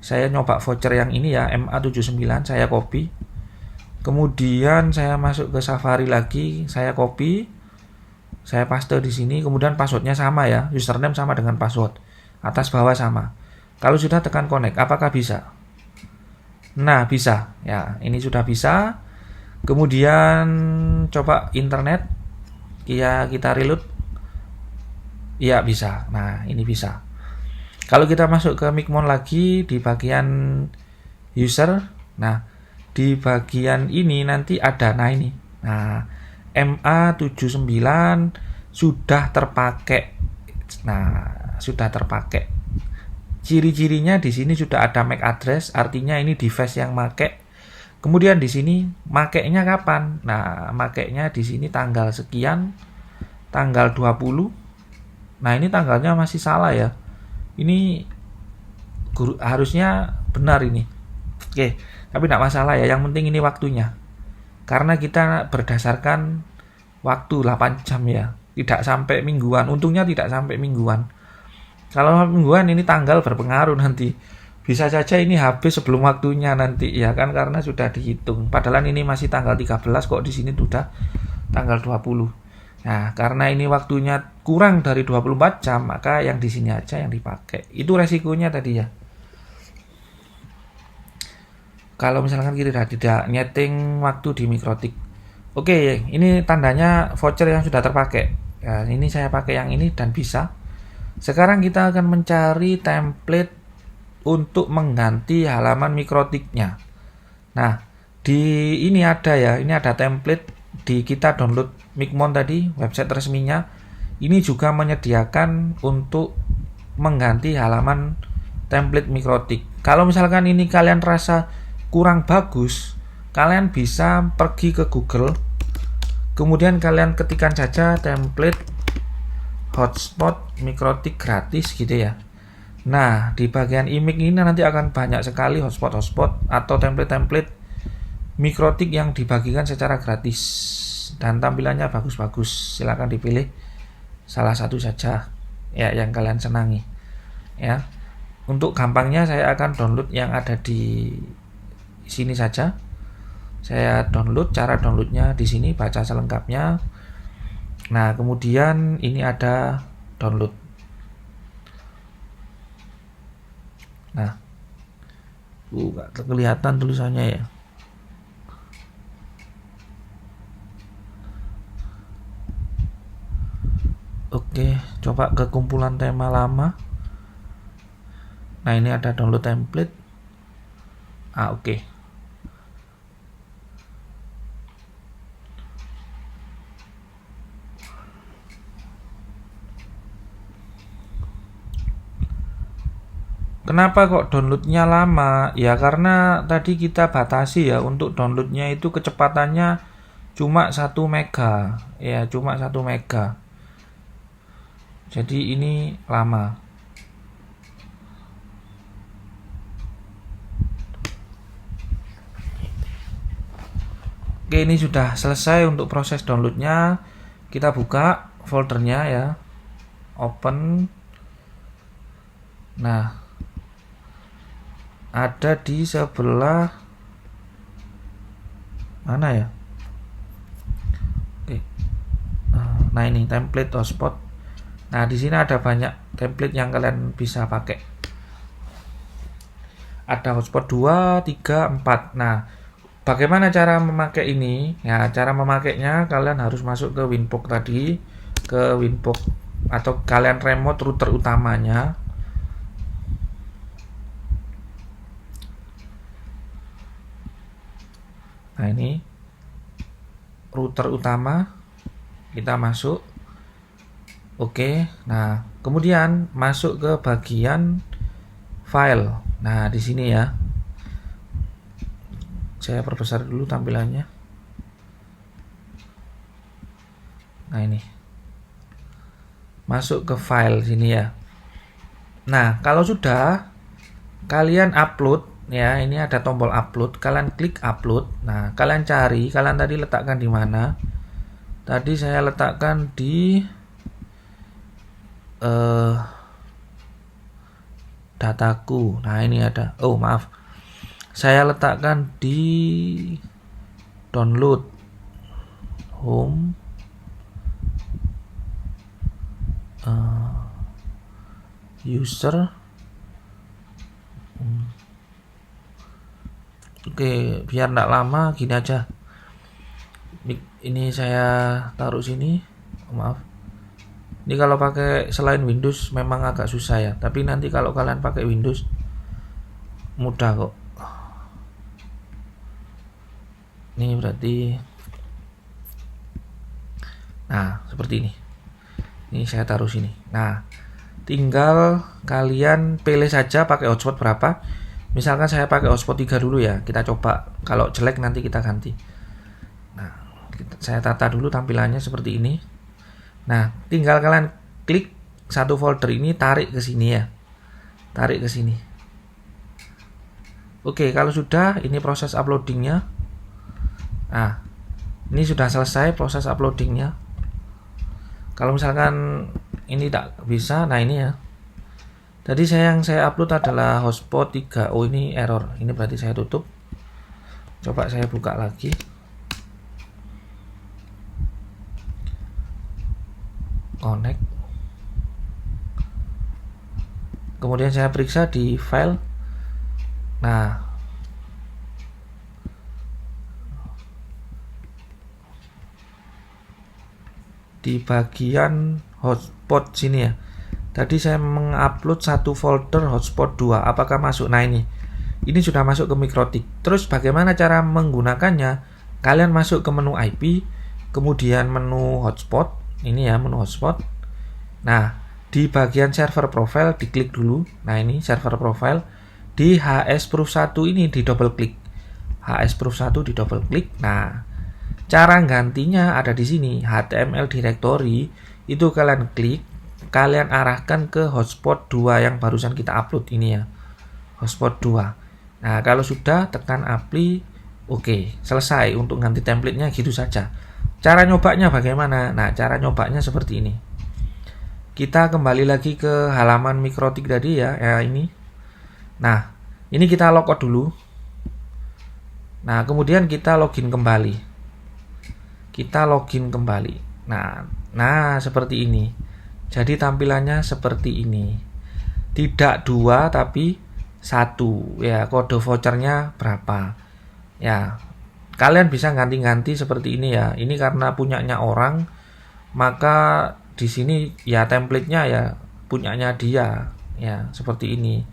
Saya nyoba voucher yang ini, ya, MA79, saya copy. Kemudian saya masuk ke Safari lagi, saya copy, saya paste di sini, kemudian passwordnya sama, ya, username sama dengan password, atas bawah sama. Kalau sudah tekan connect, apakah bisa? Nah, bisa, ya, ini sudah bisa. Kemudian coba internet, ya, kita reload, ya, bisa. Nah, ini bisa. Kalau kita masuk ke Mikmon lagi di bagian user, nah, di bagian ini nanti ada, nah ini. Nah, MA79 sudah terpakai. Nah, sudah terpakai. Ciri-cirinya di sini sudah ada MAC address, artinya ini device yang make. Kemudian di sini makainya kapan? Nah, makainya di sini tanggal sekian, tanggal 20. Nah, ini tanggalnya masih salah, ya. Ini harusnya benar ini. Oke, tapi tidak masalah, ya. Yang penting ini waktunya. Karena kita berdasarkan waktu 8 jam, ya. Tidak sampai mingguan. Untungnya tidak sampai mingguan. Kalau mingguan ini tanggal berpengaruh nanti. Bisa saja ini habis sebelum waktunya nanti, ya kan, karena sudah dihitung. Padahal ini masih tanggal 13 kok di sini sudah tanggal 20. Nah, karena ini waktunya kurang dari 24 jam, maka yang di sini aja yang dipakai. Itu resikonya tadi, ya. Kalau misalkan kita tidak nyeting waktu di Mikrotik. Oke, ini tandanya voucher yang sudah terpakai. Ya, ini saya pakai yang ini dan bisa. Sekarang kita akan mencari template untuk mengganti halaman Mikrotiknya. Nah, di ini ada, ya, ini ada template di kita download Mikmon tadi, website resminya. Ini juga menyediakan untuk mengganti halaman template Mikrotik. Kalau misalkan ini kalian rasa kurang bagus, kalian bisa pergi ke Google, kemudian kalian ketikkan saja template hotspot Mikrotik gratis gitu, ya. Nah, di bagian image ini nanti akan banyak sekali hotspot atau template-template Mikrotik yang dibagikan secara gratis dan tampilannya bagus-bagus. Silakan dipilih salah satu saja, ya, yang kalian senangi, ya. Untuk gampangnya saya akan download yang ada di sini saja. Saya download, cara downloadnya di sini, baca selengkapnya. Nah, kemudian ini ada download. Nah, nggak kelihatan tulisannya, ya. Oke, coba ke kumpulan tema lama. Nah, ini ada download template. Oke. Kenapa kok downloadnya lama? Ya karena tadi kita batasi, ya, untuk downloadnya itu kecepatannya cuma 1 mega, ya, cuma 1 mega. Jadi ini lama. Oke, ini sudah selesai untuk proses downloadnya. Kita buka foldernya ya, open. Nah, ada di sebelah mana ya? Oke. Nah, ini template hotspot. Nah, di sini ada banyak template yang kalian bisa pakai. Ada hotspot 2, 3, 4. Nah, bagaimana cara memakai ini? Ya, cara memakainya kalian harus masuk ke Winbox tadi, ke Winbox atau kalian remote router utamanya. Nah, ini router utama, kita masuk. Oke, nah kemudian masuk ke bagian file. Nah, di sini ya, saya perbesar dulu tampilannya. Nah, ini masuk ke file sini ya. Nah, kalau sudah kalian upload ya, ini ada tombol upload, kalian klik upload. Nah, kalian cari, kalian tadi letakkan di mana? Tadi saya letakkan di dataku. Nah, ini ada. Oh, maaf. Saya letakkan di download home user. Oke, biar enggak lama gini aja. Ini saya taruh sini. Maaf. Ini kalau pakai selain Windows memang agak susah ya, tapi nanti kalau kalian pakai Windows mudah kok. Ini berarti, nah seperti ini. Ini saya taruh sini. Nah, tinggal kalian pilih saja pakai hotspot berapa. Misalkan saya pakai hotspot 3 dulu ya, kita coba. Kalau jelek nanti kita ganti. Nah, saya tata dulu tampilannya seperti ini. Nah, tinggal kalian klik satu folder ini, tarik ke sini ya. Tarik ke sini. Oke, kalau sudah, ini proses uploadingnya. Nah, ini sudah selesai proses uploadingnya. Kalau misalkan ini tak bisa, nah ini ya. Tadi yang saya upload adalah hotspot 3. Oh, ini error. Ini berarti saya tutup. Coba saya buka lagi. Connect. Kemudian saya periksa di file. Nah, di bagian hotspot sini ya. Tadi saya mengupload satu folder hotspot 2. Apakah masuk? Nah, ini sudah masuk ke Mikrotik. Terus bagaimana cara menggunakannya? Kalian masuk ke menu IP, kemudian menu hotspot. Ini ya, menu hotspot. Nah, di bagian server profile diklik dulu. Nah, ini server profile. Di hsproof 1 ini di double klik. hsproof 1 di double klik. Nah, cara gantinya ada di sini. HTML directory itu kalian klik, kalian arahkan ke hotspot 2 yang barusan kita upload ini ya. Hotspot 2. Nah, kalau sudah tekan apply. Oke, selesai untuk ganti template-nya gitu saja. Cara nyobanya bagaimana? Nah, cara nyobanya seperti ini. Kita kembali lagi ke halaman Mikrotik tadi ya, ini. Nah, ini kita logout dulu. Nah, kemudian kita login kembali. Kita login kembali. Nah, seperti ini. Jadi tampilannya seperti ini. Tidak 2 tapi 1 ya. Kode vouchernya berapa? Ya, kalian bisa ganti-ganti seperti ini ya. Ini karena punyanya orang, maka di sini ya template-nya ya punyanya dia ya, seperti ini.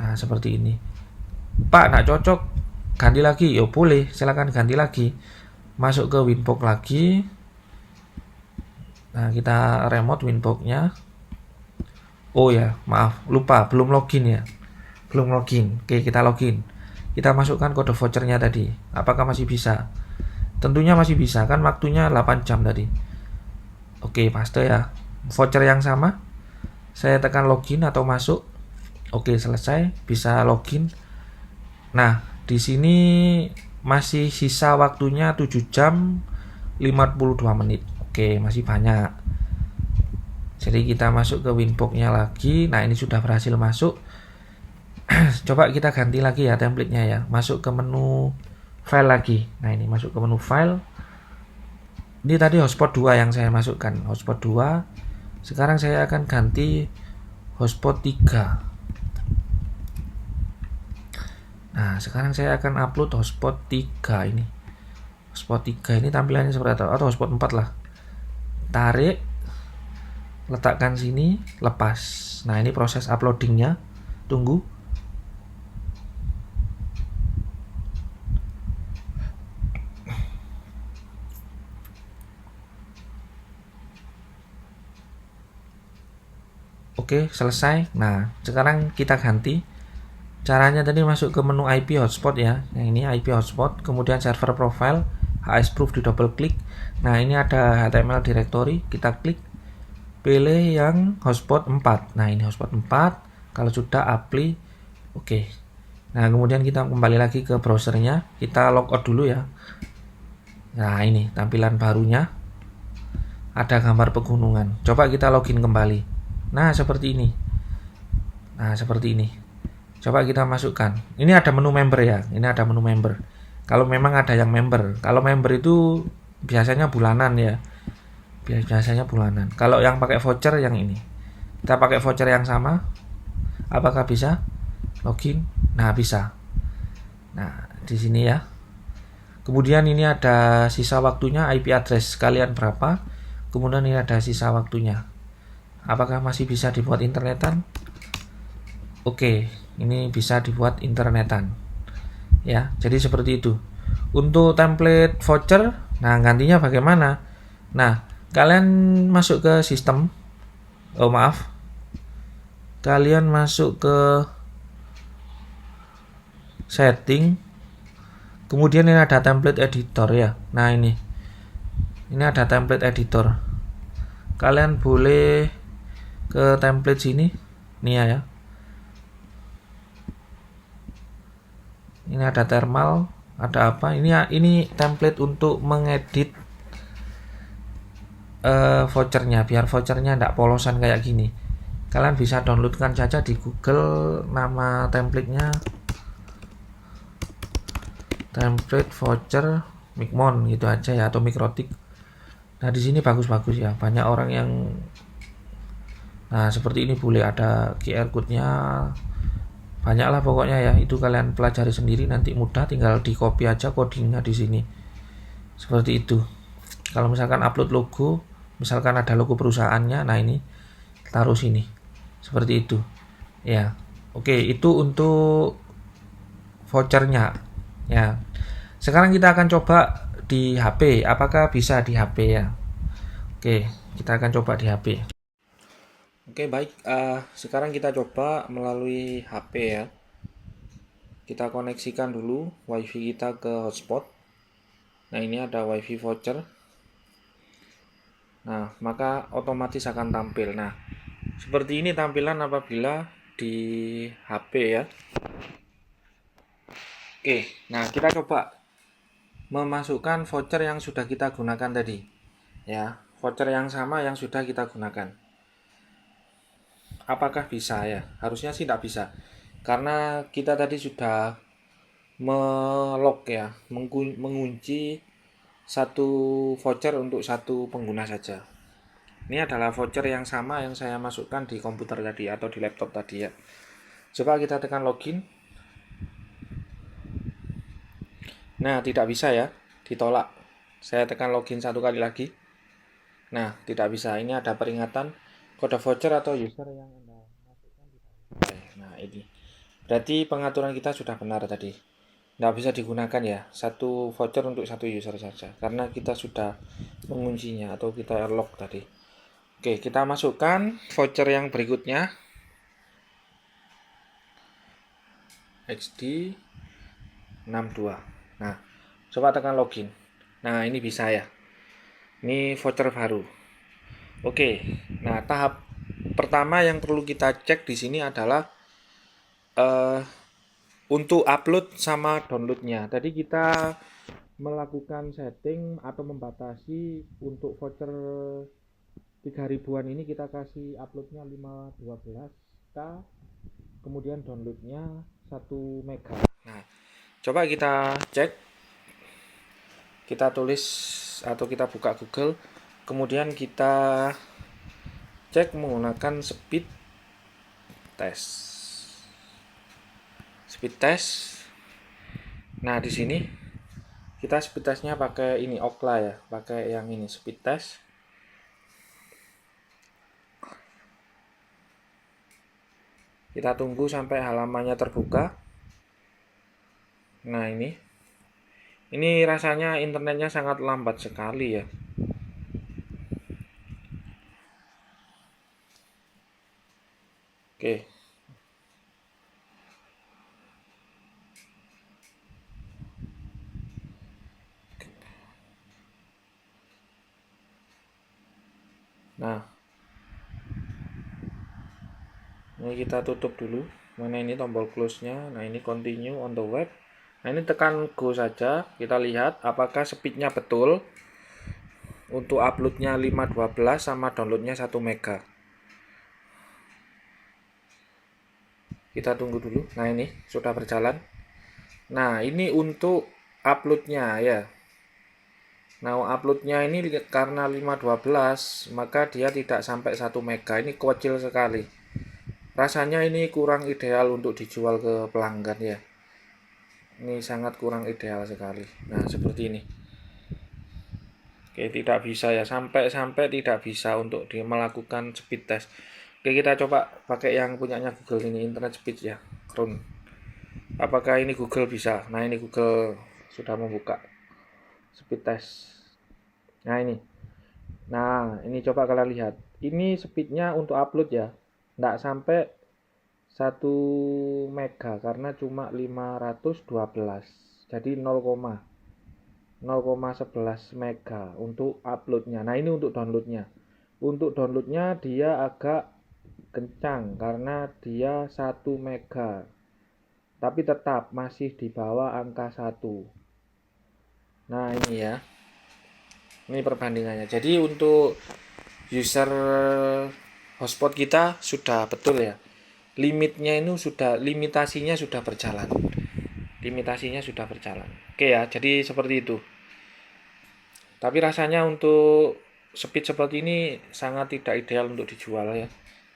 Nah, seperti ini. Pak, nggak cocok, ganti lagi. Ya boleh, silakan ganti lagi. Masuk ke Winbox lagi. Nah, kita remote Winbox-nya. Oh ya, maaf, lupa, belum login ya. Belum login. Oke, kita login. Kita masukkan kode vouchernya tadi. Apakah masih bisa? Tentunya masih bisa, kan waktunya 8 jam tadi. Oke, paste ya. Voucher yang sama. Saya tekan login atau masuk. Oke, selesai. Bisa login. Nah, di sini masih sisa waktunya 7 jam 52 menit. Oke, masih banyak. Jadi kita masuk ke Winbox-nya lagi. Nah, ini sudah berhasil masuk. Coba kita ganti lagi ya template-nya ya. Masuk ke menu file lagi. Nah, ini masuk ke menu file. Ini tadi hotspot 2 yang saya masukkan. Hotspot 2. Sekarang saya akan ganti hotspot 3. Nah, sekarang saya akan upload hotspot 3 ini. Hotspot 3 ini tampilannya seperti apa? Atau hotspot 4 lah. Tarik, letakkan sini, lepas. Nah, ini proses uploadingnya. Tunggu. Oke, selesai. Nah, sekarang kita ganti. Caranya tadi masuk ke menu IP hotspot ya. Nah, ini IP hotspot, kemudian server profile, hsproof di double klik. Nah, ini ada HTML directory, kita klik. Pilih yang hotspot 4. Nah, ini hotspot 4. Kalau sudah apply, oke. Nah, kemudian kita kembali lagi ke browsernya. Kita logout dulu ya. Nah, ini tampilan barunya. Ada gambar pegunungan. Coba kita login kembali. Nah, seperti ini. Coba kita masukkan. Ini ada menu member ya. Ini ada menu member. Kalau memang ada yang member. Kalau member itu biasanya bulanan ya. Biasanya bulanan. Kalau yang pakai voucher yang ini. Kita pakai voucher yang sama. Apakah bisa? Login. Nah, bisa. Nah, di sini ya. Kemudian ini ada sisa waktunya, IP address kalian berapa. Kemudian ini ada sisa waktunya. Apakah masih bisa dibuat internetan? Oke, ini bisa dibuat internetan. Ya, jadi seperti itu. Untuk template voucher, nah gantinya bagaimana? Nah, kalian masuk ke sistem. Oh, maaf. Kalian masuk ke setting. Kemudian ini ada template editor ya. Nah, ini. Ini ada template editor. Kalian boleh ke template sini. Nih ya. Ini ada thermal, ada apa? Ini template untuk mengedit vouchernya, biar vouchernya tidak polosan kayak gini. Kalian bisa downloadkan saja di Google, nama templatenya template voucher Micmon gitu aja ya, atau Mikrotik. Nah, di sini bagus-bagus ya, banyak orang yang. Nah, seperti ini boleh ada QR code-nya. Banyaklah pokoknya ya, itu kalian pelajari sendiri, nanti mudah, tinggal di copy aja codingnya di sini. Seperti itu. Kalau misalkan upload logo, misalkan ada logo perusahaannya, nah ini taruh sini. Seperti itu. Ya. Oke, itu untuk vouchernya. Ya. Sekarang kita akan coba di HP. Apakah bisa di HP ya? Oke, kita akan coba di HP. Oke, baik. Sekarang kita coba melalui HP ya. Kita koneksikan dulu WiFi kita ke hotspot. Nah, ini ada WiFi voucher. Nah, maka otomatis akan tampil. Nah, seperti ini tampilan apabila di HP ya. Oke, nah kita coba memasukkan voucher yang sudah kita gunakan tadi. Ya, voucher yang sama yang sudah kita gunakan. Apakah bisa ya? Harusnya sih tidak bisa. Karena kita tadi sudah melok ya, mengunci satu voucher untuk satu pengguna saja. Ini adalah voucher yang sama yang saya masukkan di komputer tadi atau di laptop tadi ya. Coba kita tekan login. Nah, tidak bisa ya, ditolak. Saya tekan login satu kali lagi. Nah, tidak bisa. Ini ada peringatan kode voucher atau user yang Anda masukkan tidak sesuai. Nah, ini. Berarti pengaturan kita sudah benar tadi. Tidak bisa digunakan ya, satu voucher untuk satu user saja. Karena kita sudah menguncinya atau kita lock tadi. Oke, kita masukkan voucher yang berikutnya. XD 62. Nah, coba tekan login. Nah, ini bisa ya. Ini voucher baru. Oke, nah tahap pertama yang perlu kita cek di sini adalah untuk upload sama downloadnya. Tadi kita melakukan setting atau membatasi untuk voucher 3.000-an ini kita kasih uploadnya 512k, kemudian downloadnya 1 mega. Nah, coba kita cek, kita tulis atau kita buka Google, kemudian kita cek menggunakan speed test. Nah, di sini kita speed testnya pakai ini Okla ya, pakai yang ini speed test. Kita tunggu sampai halamannya terbuka. Nah, ini rasanya internetnya sangat lambat sekali ya. Oke. Nah, ini kita tutup dulu. Mana ini tombol close-nya. Nah, ini continue on the web. Nah, ini tekan go saja. Kita lihat apakah speednya betul. Untuk uploadnya 512 sama downloadnya 1 mega. Kita tunggu dulu. Nah, ini sudah berjalan. Nah, ini untuk uploadnya ya. Nah, uploadnya ini karena 512, maka dia tidak sampai 1 mega. Ini kecil sekali. Rasanya ini kurang ideal untuk dijual ke pelanggan ya. Ini sangat kurang ideal sekali. Nah, seperti ini. Oke, tidak bisa ya. Sampai tidak bisa untuk melakukan speed test. Oke, kita coba pakai yang punyanya Google ini, internet speed ya. Chrome. Apakah ini Google bisa? Nah, ini Google sudah membuka speed test. Nah, ini. Nah, ini coba kalian lihat. Ini speednya untuk upload ya. Nggak sampai 1 mega karena cuma 512. Jadi 0,11 mega untuk uploadnya. Nah, ini untuk downloadnya. Untuk downloadnya dia agak kencang karena dia 1 mega. Tapi tetap masih di bawah angka 1. Nah, ini ya. Ini perbandingannya. Jadi untuk user hotspot kita sudah betul ya. Limitasinya sudah berjalan. Oke ya, jadi seperti itu. Tapi rasanya untuk speed seperti ini sangat tidak ideal untuk dijual ya.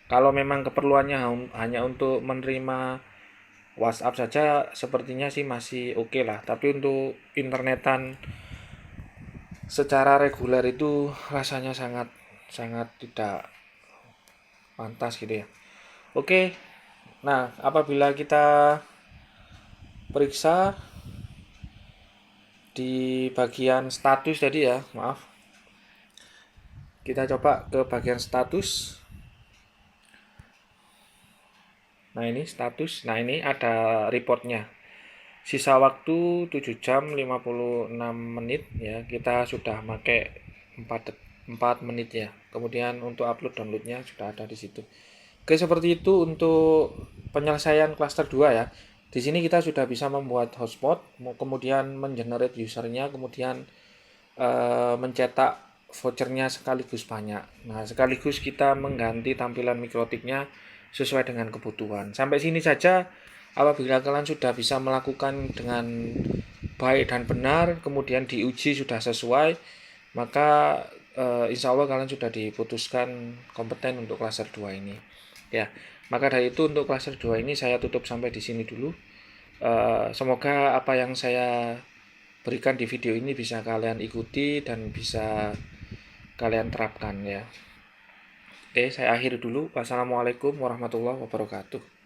Kalau memang keperluannya hanya untuk menerima WhatsApp saja, sepertinya sih masih oke lah. Tapi untuk internetan secara reguler itu rasanya sangat tidak pantas gitu ya. Oke. Nah, apabila kita periksa di bagian status tadi ya, maaf. Kita coba ke bagian status. Nah, ini status. Nah, ini ada reportnya. Sisa waktu 7 jam 56 menit ya. Kita sudah pakai 4 menit ya. Kemudian untuk upload downloadnya sudah ada di situ. Oke, seperti itu untuk penyelesaian cluster 2 ya. Di sini kita sudah bisa membuat hotspot, kemudian mengenerate usernya, kemudian mencetak vouchernya sekaligus banyak. Nah, sekaligus kita mengganti tampilan mikrotiknya sesuai dengan kebutuhan. Sampai sini saja. Apabila kalian sudah bisa melakukan dengan baik dan benar, kemudian diuji sudah sesuai, maka insya Allah kalian sudah diputuskan kompeten untuk cluster 2 ini. Ya, maka dari itu untuk cluster 2 ini saya tutup sampai di sini dulu. Semoga apa yang saya berikan di video ini bisa kalian ikuti dan bisa kalian terapkan ya. Oke, saya akhiri dulu. Wassalamualaikum warahmatullahi wabarakatuh.